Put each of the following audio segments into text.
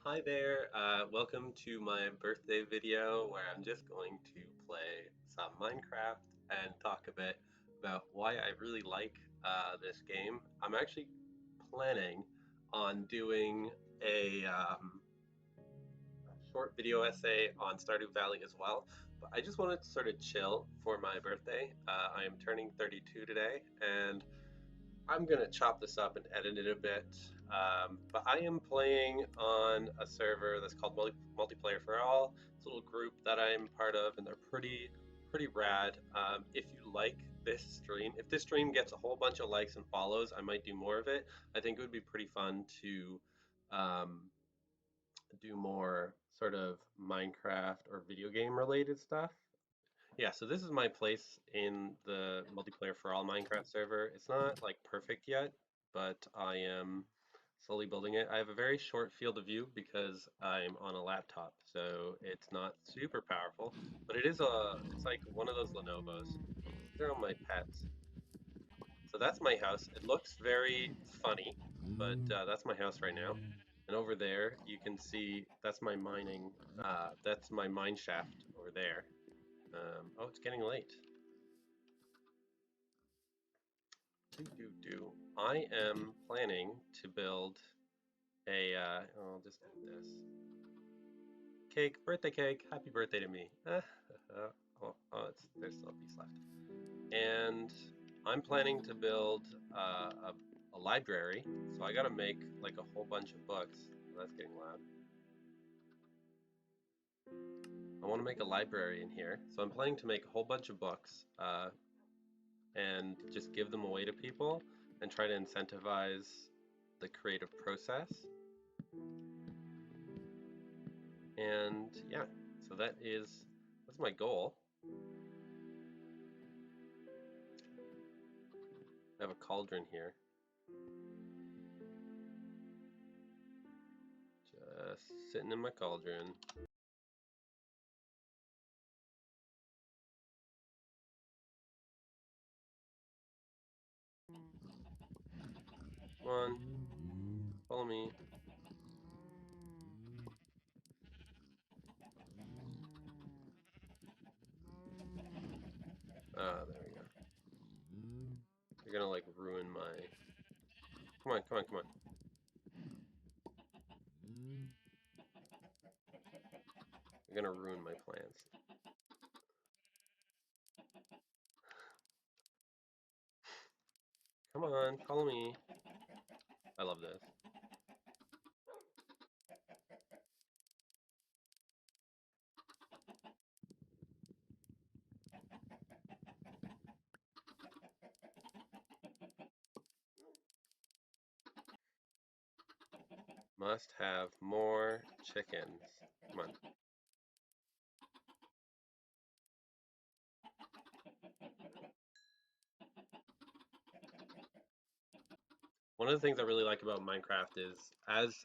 Hi there, welcome to my birthday video where I'm just going to play some Minecraft and talk a bit about why I really like this game. I'm actually planning on doing a short video essay on Stardew Valley as well, but I just wanted to sort of chill for my birthday. I am turning 32 today, and I'm gonna chop this up and edit it a bit, but I am playing on a server that's called Multiplayer for All. It's a little group that I'm part of, and they're pretty rad. If you like this stream, if this stream gets a whole bunch of likes and follows, I might do more of it. I think it would be pretty fun to um, do more sort of Minecraft or video game related stuff. Yeah, so this is my place in the multiplayer for all Minecraft server. It's not like perfect yet, but I am slowly building it. I have a very short field of view because I'm on a laptop, so it's not super powerful, but it's like one of those Lenovo's. These are all my pets. So that's my house. It looks very funny, but that's my house right now. And over there, you can see that's my mine shaft over there. Oh, it's getting late. I am planning to build I'll just eat this. Cake, birthday cake, happy birthday to me. There's still a piece left. And I'm planning to build a library, so I gotta make like a whole bunch of books. That's getting loud. I want to make a library in here, so I'm planning to make a whole bunch of books and just give them away to people and try to incentivize the creative process. And yeah, so that's my goal. I have a cauldron here. Just sitting in my cauldron. Come on, follow me. Ah, there we go. You're gonna like ruin my... Come on, come on, come on. You're gonna ruin my plans. Come on, follow me. I love this. Must have more chickens. Come on. One of the things I really like about Minecraft is as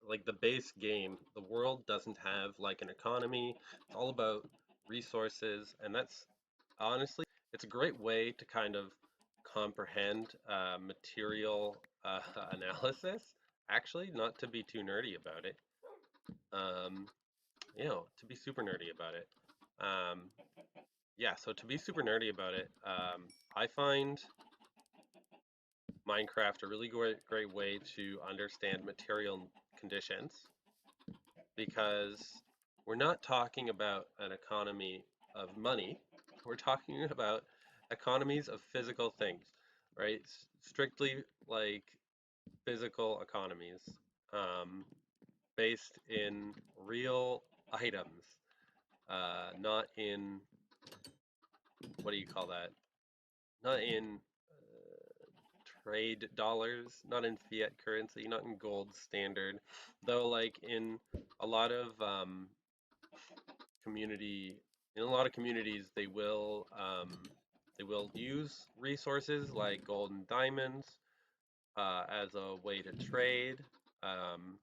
like the base game, the world doesn't have like an economy. It's all about resources, and that's honestly, it's a great way to kind of comprehend material analysis. Actually, not to be too nerdy about it. Um, to be super nerdy about it. Um, yeah, so to be super nerdy about it, I find Minecraft a really great way to understand material conditions because we're not talking about an economy of money. We're talking about economies of physical things, right? Strictly like physical economies, um, based in real items, not in, what do you call that? Not in trade dollars, not in fiat currency, not in gold standard, though like a lot of community, in a lot of communities, they will use resources like gold and diamonds as a way to trade. Um,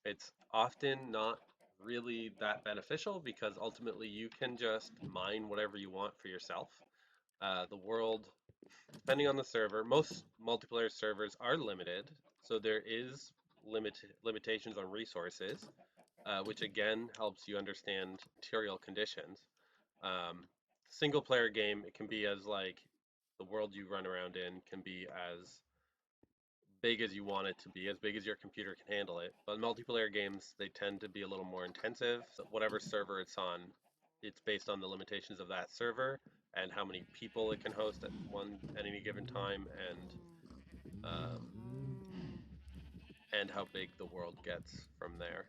it's often not really that beneficial because ultimately you can just mine whatever you want for yourself. The world, depending on the server, most multiplayer servers are limited, so there is limitations on resources, which again helps you understand material conditions. Um, Single player game, it can be as like the world you run around in can be as big as you want it to be, as big as your computer can handle it. But multiplayer games, they tend to be a little more intensive. So whatever server it's on, it's based on the limitations of that server and how many people it can host at any given time, and how big the world gets from there.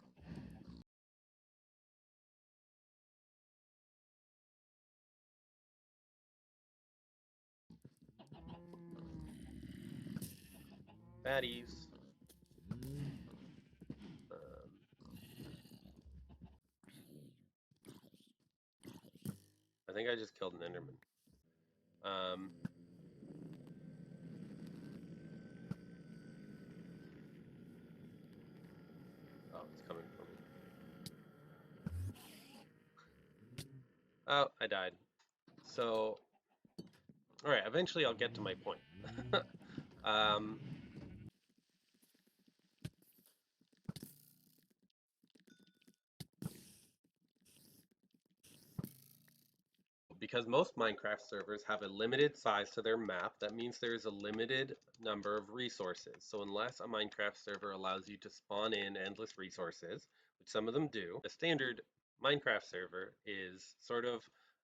Baddies. Um, I think I just killed an Enderman. Um, oh, it's coming for me. Oh, I died. So, all right, eventually I'll get to my point. um, because most Minecraft servers have a limited size to their map, that means there is a limited number of resources. So unless a Minecraft server allows you to spawn in endless resources, which some of them do, a standard Minecraft server is sort of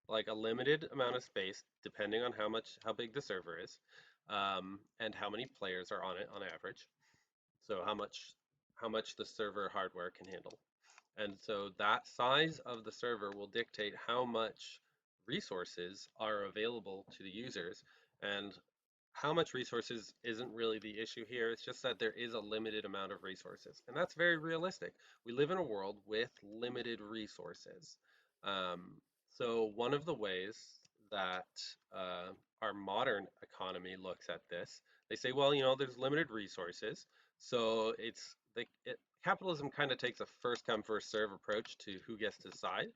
like a limited amount of space, depending on how big the server is, and how many players are on it on average. So how much the server hardware can handle. And so that size of the server will dictate how much resources are available to the users. And how much resources isn't really the issue here. It's just that there is a limited amount of resources. And that's very realistic. We live in a world with limited resources. Um, so one of the ways that our modern economy looks at this, they say, well, there's limited resources. So capitalism kind of takes a first come first serve approach to who gets to decide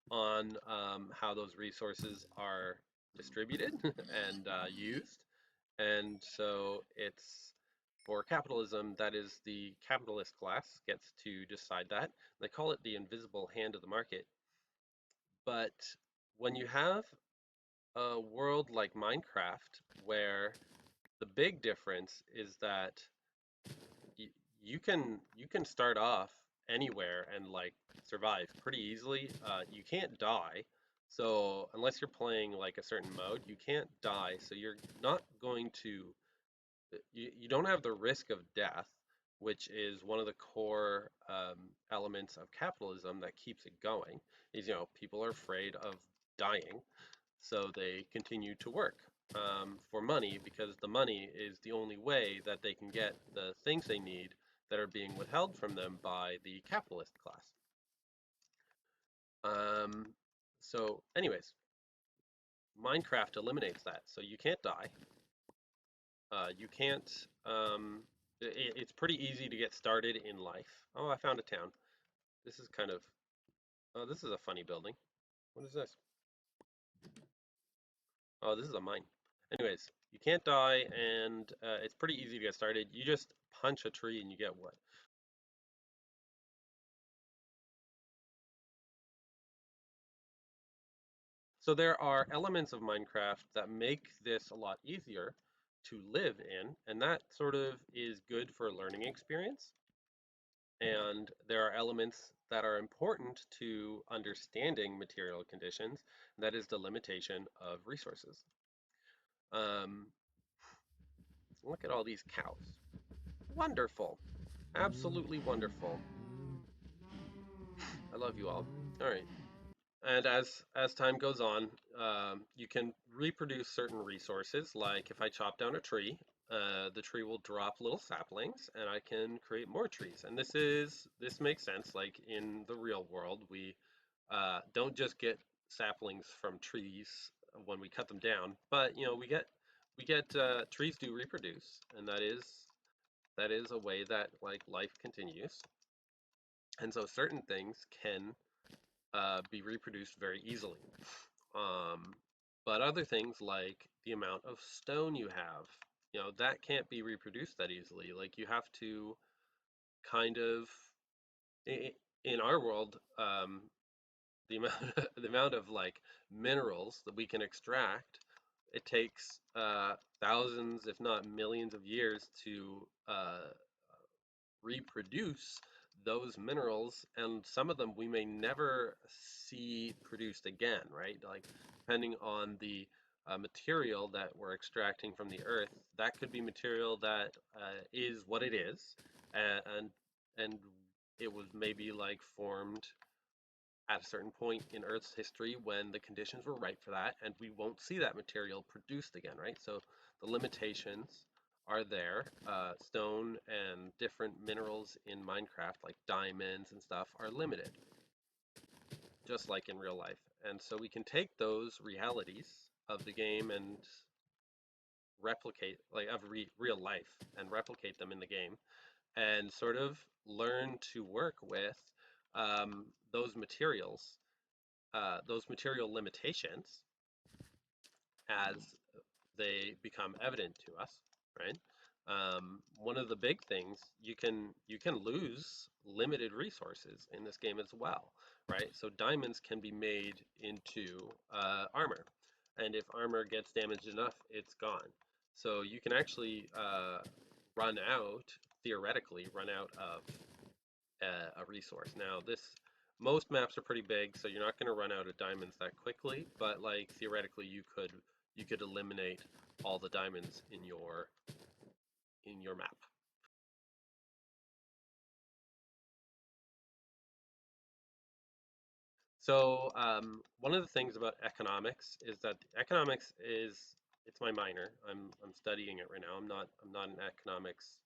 on how those resources are distributed and used. And so it's for capitalism, that is the capitalist class gets to decide that. They call it the invisible hand of the market. But when you have a world like Minecraft, where the big difference is that you, you can start off anywhere and like survive pretty easily. You can't die. So unless you're playing like a certain mode, you can't die. So you're not going to you don't have the risk of death, which is one of the core elements of capitalism that keeps it going. Is people are afraid of dying, so they continue to work for money because the money is the only way that they can get the things they need that are being withheld from them by the capitalist class. Um, so, anyways, Minecraft eliminates that, so you can't die. You can't. It's pretty easy to get started in life. Oh, I found a town. This is kind of. Oh, this is a funny building. What is this? Oh, this is a mine. Anyways, you can't die, and it's pretty easy to get started. You just punch a tree and you get wood. So there are elements of Minecraft that make this a lot easier to live in, and that sort of is good for a learning experience. And there are elements that are important to understanding material conditions, and that is the limitation of resources. Um, Look at all these cows. Wonderful. Absolutely wonderful. I love you all. All right. And as time goes on, you can reproduce certain resources. Like if I chop down a tree, the tree will drop little saplings, and I can create more trees. And this makes sense. Like in the real world, we don't just get saplings from trees when we cut them down, but we get trees do reproduce, and that is a way that like life continues. And so certain things can be reproduced very easily. Um, but other things like the amount of stone you have, that can't be reproduced that easily. Like you have to kind of in our world, the amount the amount of like minerals that we can extract, it takes thousands, if not millions, of years to reproduce those minerals, and some of them we may never see produced again, right? Like depending on the material that we're extracting from the earth, that could be material that is what it is, and and it was maybe like formed at a certain point in Earth's history when the conditions were right for that, and we won't see that material produced again, right? So the limitations are there. Stone and different minerals in Minecraft, like diamonds and stuff, are limited, just like in real life. And so we can take those realities of the game and replicate, like of real life, and replicate them in the game, and sort of learn to work with those materials, those material limitations as they become evident to us, right? One of the big things, you can lose limited resources in this game as well, right? So diamonds can be made into armor, and if armor gets damaged enough, it's gone. So you can actually run out, theoretically, run out of a resource. Now, most maps are pretty big, so you're not going to run out of diamonds that quickly, but like theoretically you could eliminate all the diamonds in your map. So one of the things about economics is that economics it's my minor. I'm studying it right now. I'm not an economics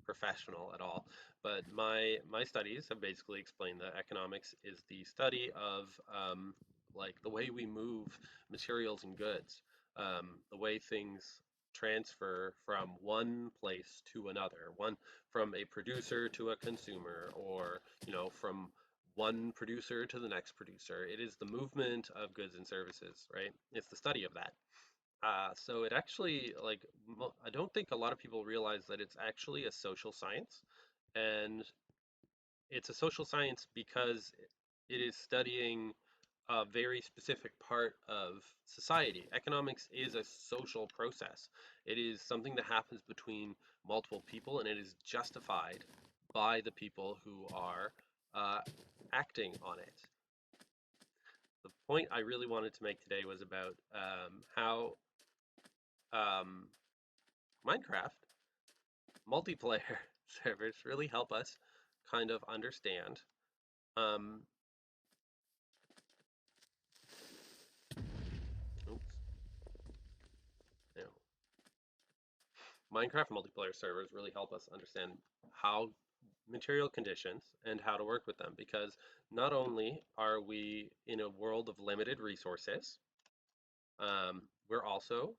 professional at all, but my studies have basically explained that economics is the study of like the way we move materials and goods, the way things transfer from one place to another, one from a producer to a consumer, or from one producer to the next producer. It is the movement of goods and services, right? It's the study of that. So it actually, like, I don't think a lot of people realize that it's actually a social science, and it's a social science because it is studying a very specific part of society. Economics is a social process. It is something that happens between multiple people, and it is justified by the people who are uh, acting on it. The point I really wanted to make today was about how um, Minecraft multiplayer servers really help us kind of understand um, oops, no. Minecraft multiplayer servers really help us understand how material conditions and how to work with them, because not only are we in a world of limited resources, we're also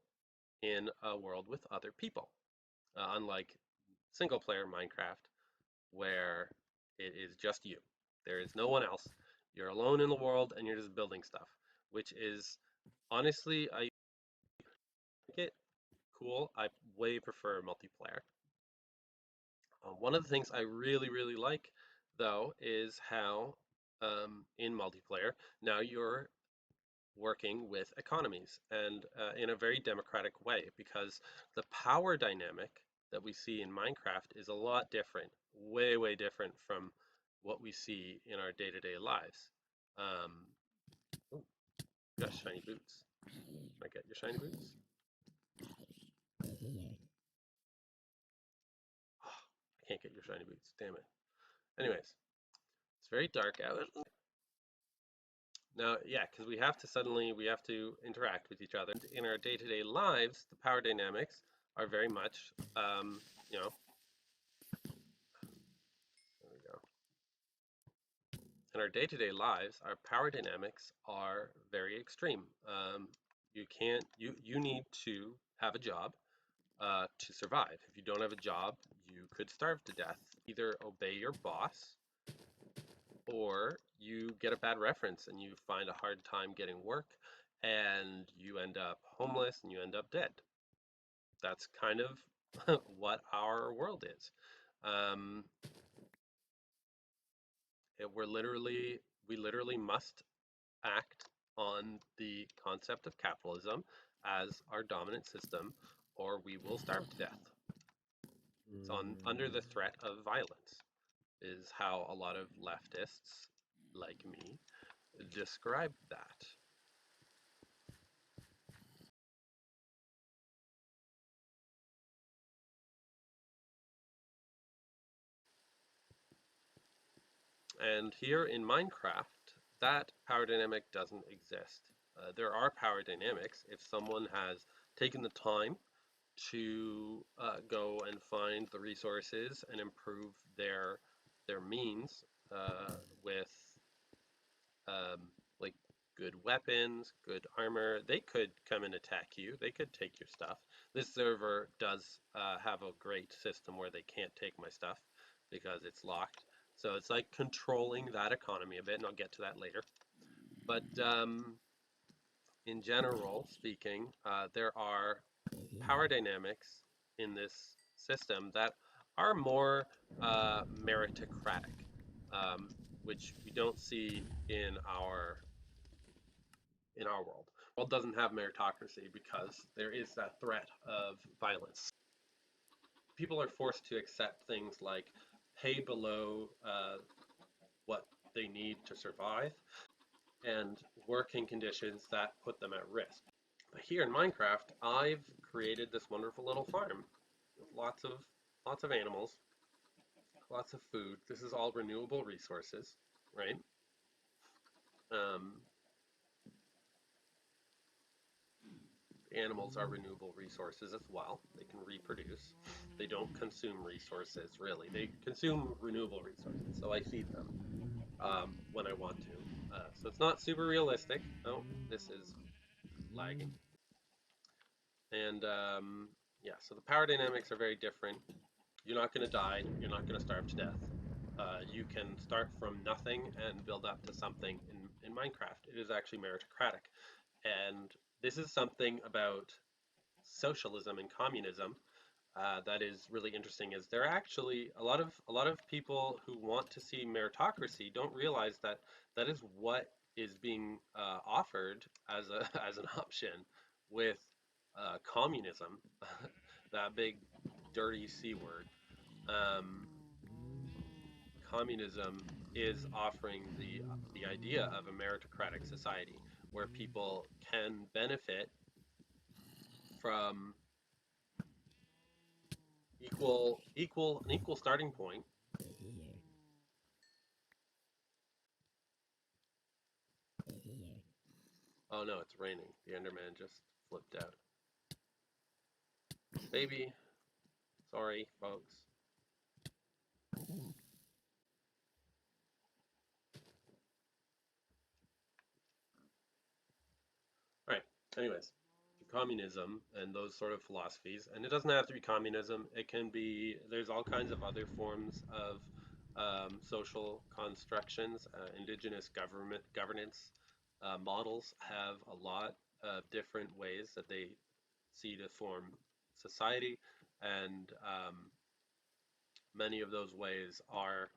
in a world with other people, unlike single player Minecraft, where it is just you. There is no one else. You're alone in the world and you're just building stuff, which is honestly, I like it cool. I way prefer multiplayer. One of the things I really, really like, though, is how in multiplayer, now you're working with economies, and in a very democratic way, because the power dynamic that we see in Minecraft is a lot different, way, way different from what we see in our day-to-day lives. Um, oh, you got shiny boots. Can I get your shiny boots? Oh, I can't get your shiny boots, damn it. Anyways, it's very dark out. Now, yeah, because we have to interact with each other. In our day-to-day lives, the power dynamics are very much, you know, there we go. In our day-to-day lives, our power dynamics are very extreme. You need to have a job to survive. If you don't have a job, you could starve to death. Either obey your boss, or you get a bad reference and you find a hard time getting work, and you end up homeless and you end up dead. That's kind of what our world is. Um, we literally must act on the concept of capitalism as our dominant system, or we will starve to death. It's under the threat of violence, is how a lot of leftists like me describe that. And here in Minecraft, that power dynamic doesn't exist. There are power dynamics if someone has taken the time to go and find the resources and improve their means with um, like good weapons, good armor. They could come and attack you. They could take your stuff. This server does have a great system where they can't take my stuff because it's locked. So it's like controlling that economy a bit, and I'll get to that later. But in general speaking, there are power dynamics in this system that are more meritocratic, which we don't see in our world. World doesn't have meritocracy because there is that threat of violence. People are forced to accept things like pay below what they need to survive and working conditions that put them at risk. But here in Minecraft, I've created this wonderful little farm with lots of animals, lots of food. This is all renewable resources, right? Um, Animals are renewable resources as well. They can reproduce. They don't consume resources, really. They consume renewable resources, so I feed them when I want to. So it's not super realistic. Oh, this is lagging. And yeah, so the power dynamics are very different. You're not going to die. You're not going to starve to death. You can start from nothing and build up to something in Minecraft. It is actually meritocratic. And this is something about socialism and communism that is really interesting. Is there actually a lot of people who want to see meritocracy don't realize that that is what is being offered as a as an option with communism, that big dirty C word. Um, Communism is offering the idea of a meritocratic society where people can benefit from an equal starting point. Oh no, it's raining. The Enderman just flipped out. Baby, sorry, folks. All right. Anyways, communism and those sort of philosophies, and it doesn't have to be communism. It can be. There's all kinds of other forms of social constructions. Indigenous governance models have a lot of different ways that they see to form society, and many of those ways are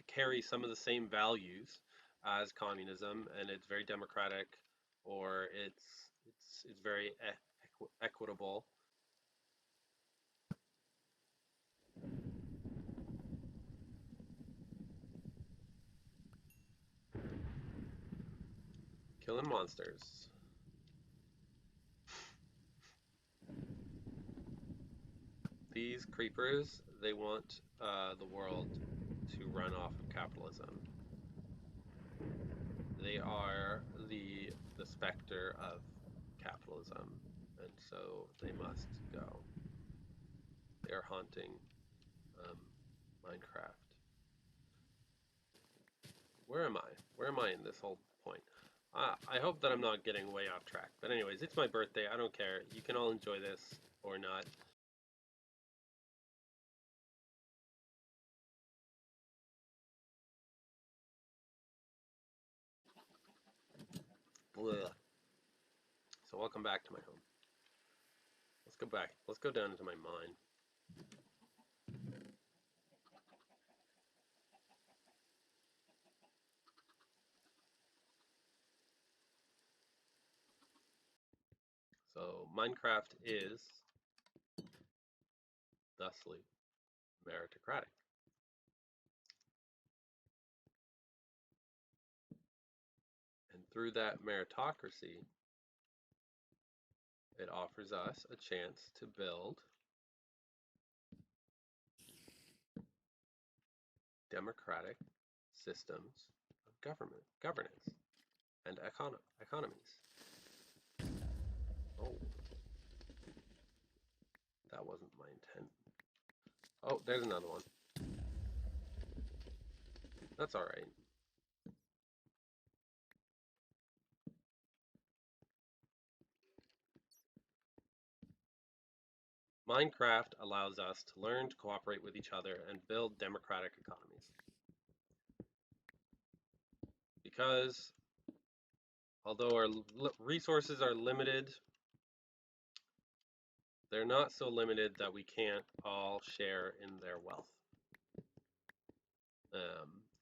carry some of the same values as communism, and it's very democratic, or it's very equitable. Killing monsters. These creepers, they want the world to run off of capitalism. They are the specter of capitalism, and so they must go. They are haunting Minecraft. Where am I? Where am I in this whole point? I hope that I'm not getting way off track. But anyways, it's my birthday. I don't care. You can all enjoy this or not. Blah. So welcome back to my home. Let's go back. Let's go down into my mine. So Minecraft is thusly meritocratic. And through that meritocracy, it offers us a chance to build democratic systems of governance, and economies. Oh, that wasn't my intent. Oh, there's another one. That's all right. Minecraft allows us to learn to cooperate with each other and build democratic economies. Because although our resources are limited, they're not so limited that we can't all share in their wealth.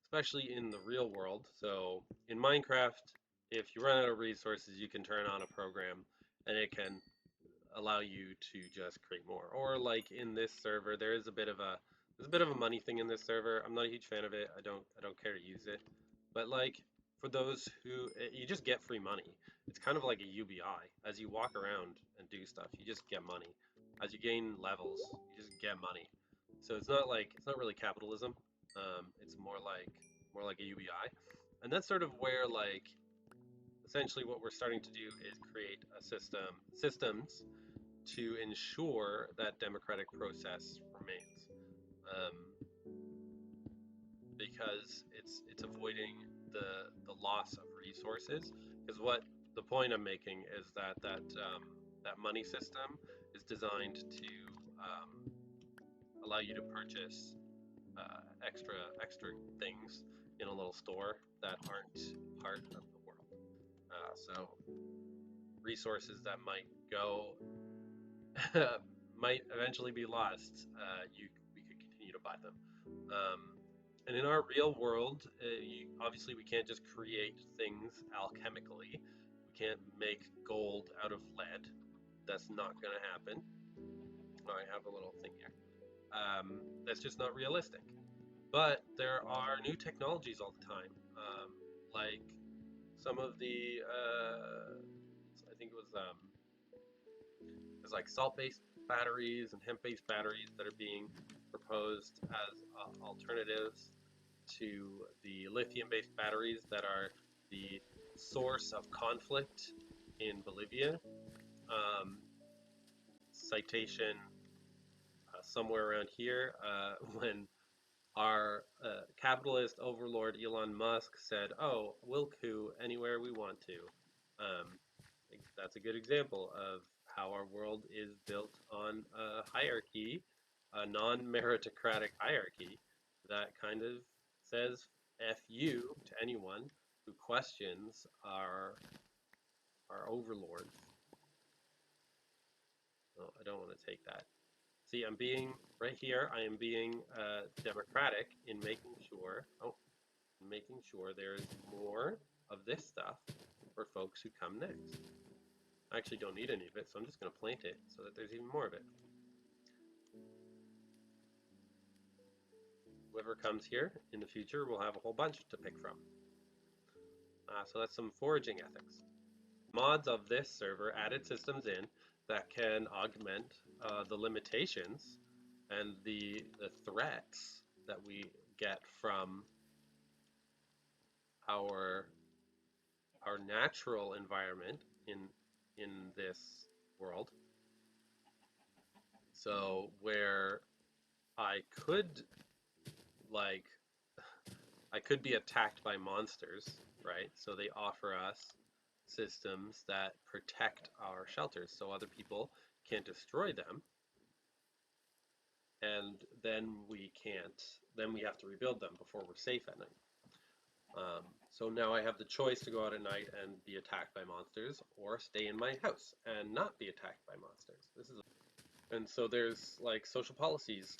Especially in the real world. So in Minecraft, if you run out of resources, you can turn on a program and it can allow you to just create more. Or like in this server, there's a bit of a money thing in this server. I'm not a huge fan of it. I don't care to use it. But like for those who you just get free money. It's kind of like a UBI. As you walk around and do stuff, you just get money. As you gain levels, you just get money. So it's not really capitalism. It's more like a UBI. And that's sort of where like essentially what we're starting to do is create a systems to ensure that democratic process remains, um, because it's avoiding the loss of resources. Because what the point I'm making is that money system is designed to allow you to purchase extra things in a little store that aren't part of the world. So resources that might go might eventually be lost. We could continue to buy them. Um, and in our real world, obviously we can't just create things alchemically. We can't make gold out of lead. That's not going to happen. Oh, I have a little thing here. That's just not realistic. But there are new technologies all the time, like some of the I think there's like salt-based batteries and hemp-based batteries that are being proposed as alternatives to the lithium-based batteries that are the source of conflict in Bolivia. Citation somewhere around here when our capitalist overlord Elon Musk said, "Oh, we'll coup anywhere we want to." That's a good example of how our world is built on a hierarchy, a non-meritocratic hierarchy that kind of says "f you" to anyone who questions our overlords. Oh, I don't want to take that. See, I'm being right here. I am being democratic in making sure. Oh, making sure there's more of this stuff for folks who come next. I actually don't need any of it, so I'm just going to plant it so that there's even more of it. Whoever comes here in the future will have a whole bunch to pick from. So that's some foraging ethics. Mods of this server added systems in that can augment the limitations and the threats that we get from our natural environment in this world. So where I could like I could be attacked by monsters, right? So they offer us systems that protect our shelters so other people can't destroy them. And then we have to rebuild them before we're safe at night. So now I have the choice to go out at night and be attacked by monsters, or stay in my house and not be attacked by monsters. And so there's like social policies,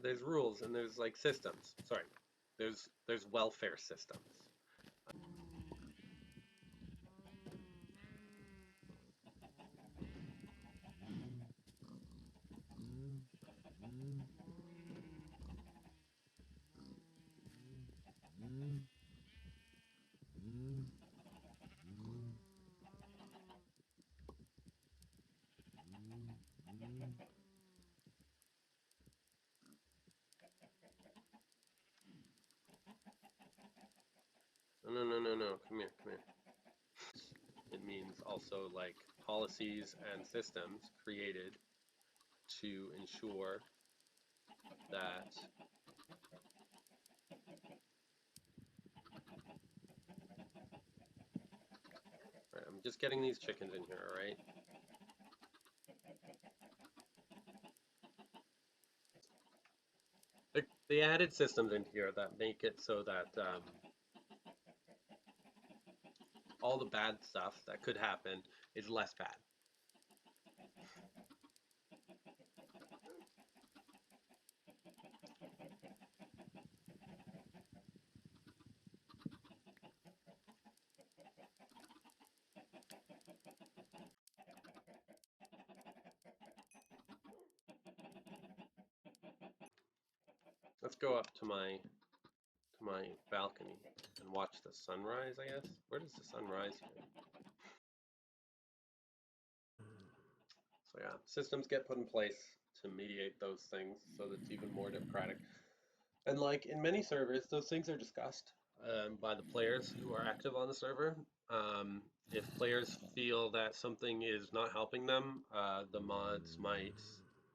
there's rules, and there's like systems. Sorry, there's welfare systems. also like policies and systems created to ensure that. Right, I'm just getting these chickens in here, all right? They added systems in here that make it so that all the bad stuff that could happen is less bad. Let's go up to my balcony and watch the sunrise, I guess. Where does the sun rise here? So yeah, systems get put in place to mediate those things so that it's even more democratic. And like in many servers, those things are discussed by the players who are active on the server. If players feel that something is not helping them, the mods might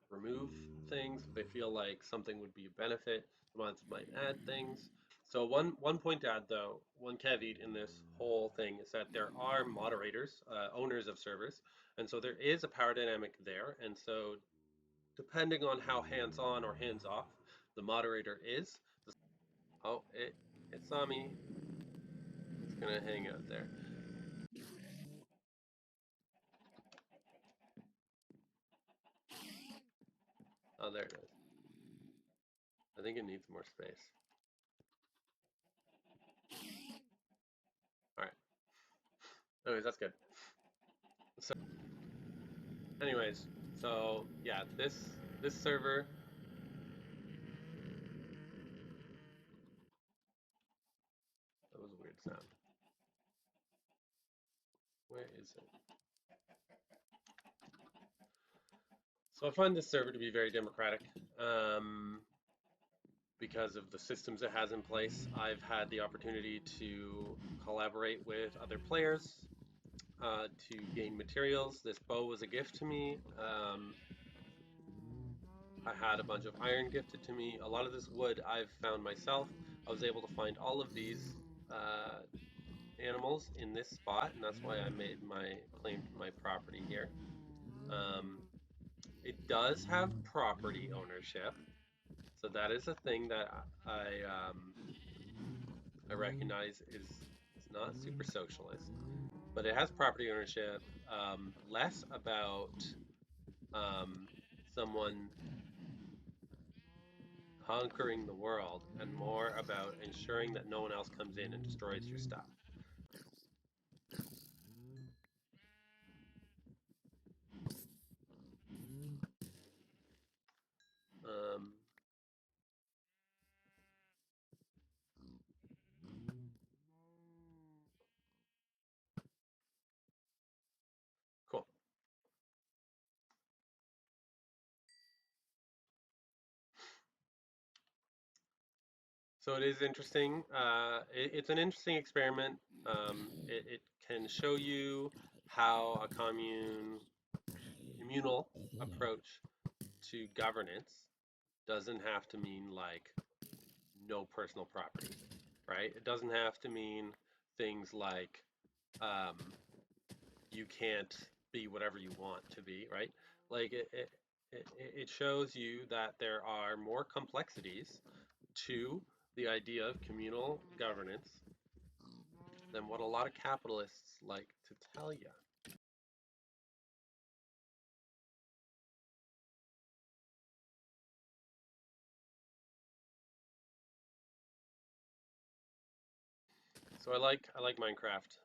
remove things. If they feel like something would be a benefit, the mods might add things. So one point to add though, one caveat in this whole thing is that there are moderators, owners of servers, and so there is a power dynamic there. And so depending on how hands-on or hands-off the moderator is, oh, it saw me. It's gonna hang out there. Oh, there it is. I think it needs more space. All right. Anyways, that's good. So, anyways, so yeah, this server. That was a weird sound. Where is it? So I find this server to be very democratic because of the systems it has in place. I've had the opportunity to collaborate with other players to gain materials. This bow was a gift to me. I had a bunch of iron gifted to me. A lot of this wood I've found myself. I was able to find all of these uh, animals in this spot, and that's why I claimed my property here. It does have property ownership, so that is a thing that I recognize is not super socialist, but it has property ownership. Less about um, someone conquering the world and more about ensuring that no one else comes in and destroys your stuff. Um, cool. So it is interesting. It's an interesting experiment. It can show you how a communal approach to governance doesn't have to mean like no personal property, right? It doesn't have to mean things like um, you can't be whatever you want to be, right? Like it shows you that there are more complexities to the idea of communal governance than what a lot of capitalists like to tell you. So I like Minecraft.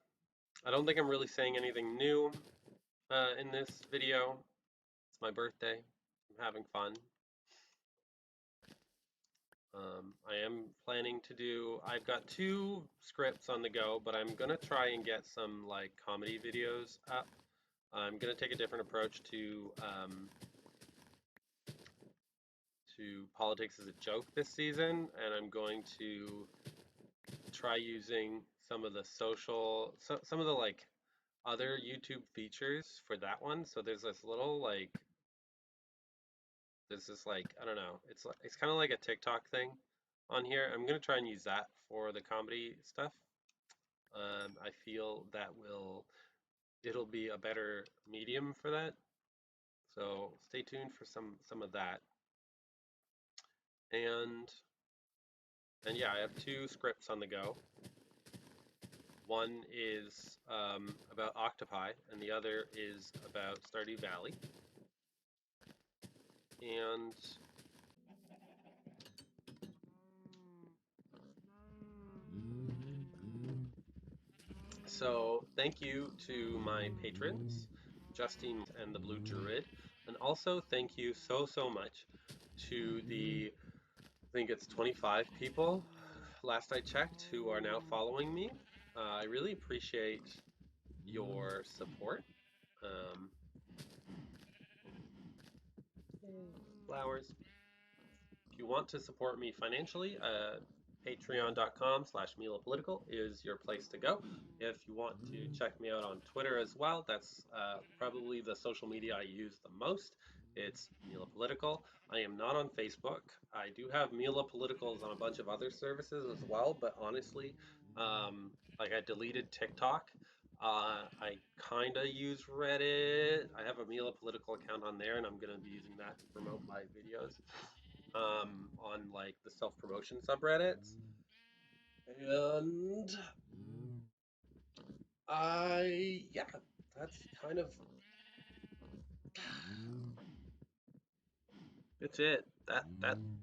I don't think I'm really saying anything new in this video. It's my birthday. I'm having fun. I am planning to do, I've got 2 scripts on the go, but I'm gonna try and get some like comedy videos up. I'm gonna take a different approach to politics as a joke this season, and I'm going to try using some of the social, some of the like other YouTube features for that one. So there's this little like there's this like I don't know. It's kind of like a TikTok thing on here. I'm gonna try and use that for the comedy stuff. I feel that it'll be a better medium for that. So stay tuned for some of that. And yeah, I have two scripts on the go. One is about octopi, and the other is about Stardew Valley. And so thank you to my patrons, Justine and the Blue Druid, and also thank you so much to I think it's 25 people, last I checked, who are now following me. I really appreciate your support. Um, Flowers. If you want to support me financially, patreon.com/milapolitical is your place to go. If you want to check me out on Twitter as well, that's probably the social media I use the most. It's Mila Political. I am not on Facebook. I do have Mila Politicals on a bunch of other services as well, but honestly, like I deleted TikTok. I kind of use Reddit. I have a Mila Political account on there, and I'm going to be using that to promote my videos on like the self-promotion subreddits. And yeah, that's kind of it's it.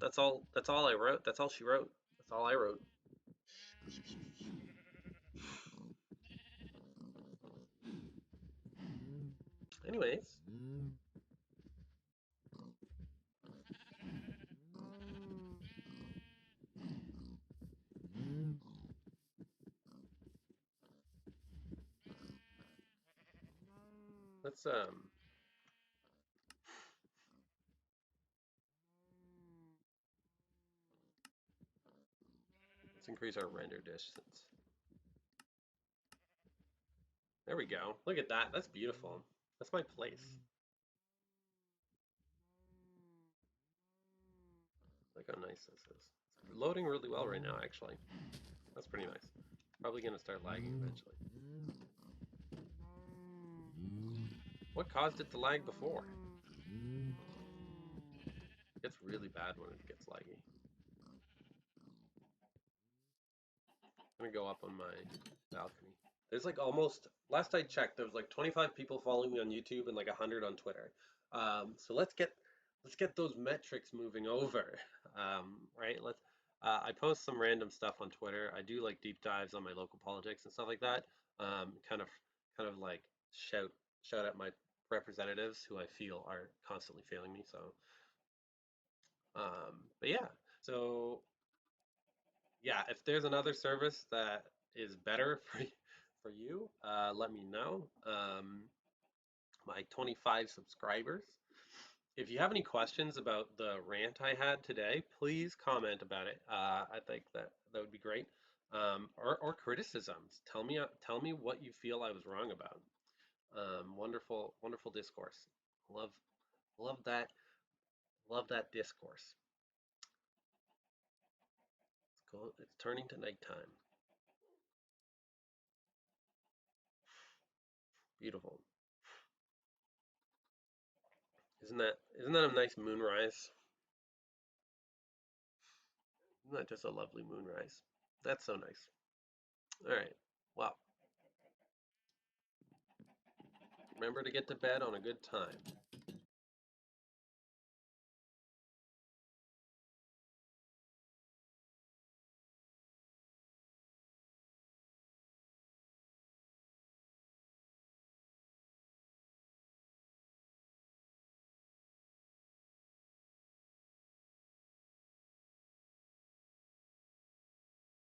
That's all I wrote. That's all she wrote. That's all I wrote. Anyways, let's let's increase our render distance. There we go. Look at that. That's beautiful. That's my place. Look how nice this is. It's loading really well right now, actually. That's pretty nice. Probably gonna start lagging eventually. What caused it to lag before? It gets really bad when it gets laggy. I'm gonna go up on my balcony. There's like almost, last I checked, there was like 25 people following me on YouTube and like 100 on Twitter. So let's get those metrics moving over, right? I post some random stuff on Twitter. I do like deep dives on my local politics and stuff like that. Kind of like shout at my representatives who I feel are constantly failing me. So, but yeah, so yeah, if there's another service that is better for you, let me know. My 25 subscribers. If you have any questions about the rant I had today, please comment about it. I think that would be great. Or criticisms. Tell me what you feel I was wrong about. Wonderful discourse. Love love that love that discourse. It's turning to nighttime. Beautiful. Isn't that a nice moonrise? Isn't that just a lovely moonrise? That's so nice. All right. Well, remember to get to bed on a good time.